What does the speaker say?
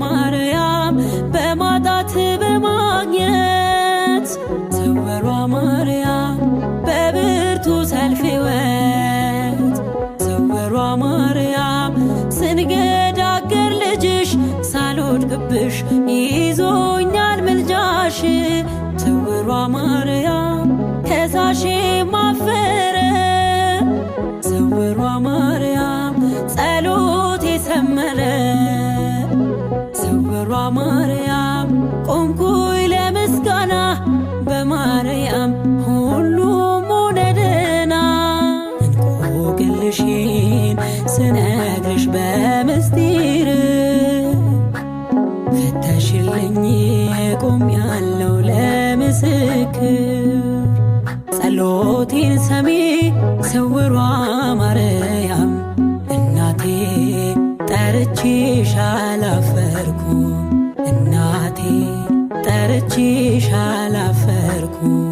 ማርያም በማጣት በማግኘት ስውሯ ማርያም በብርቱ ሰልፍ ሕይወት ስውሯ ማርያም ስንገዳገር ልጅሽ ሳልወድቅብሽ ይዞኛል ምልጃሽ ስውሯ ማርያም ከሳሼ ማፈረ ስውሯ ማርያም ጸሎቴ ሰመረ ስውሯ ማርያም ቆምኩኝ ለምስጋና በማርያም ሁሉም ሆነ ደህና እንቆቅልሼን ስነግርሽ በምስጢር ፈተሽልኝ ቆሜያለሁ ለምስክር ጸሎቴን ሰሚ ስውሯ ማርያም እናቴ ጠርቼሽ አላፈርኩም እናቴ ጠርቼሽ አላፈርኩም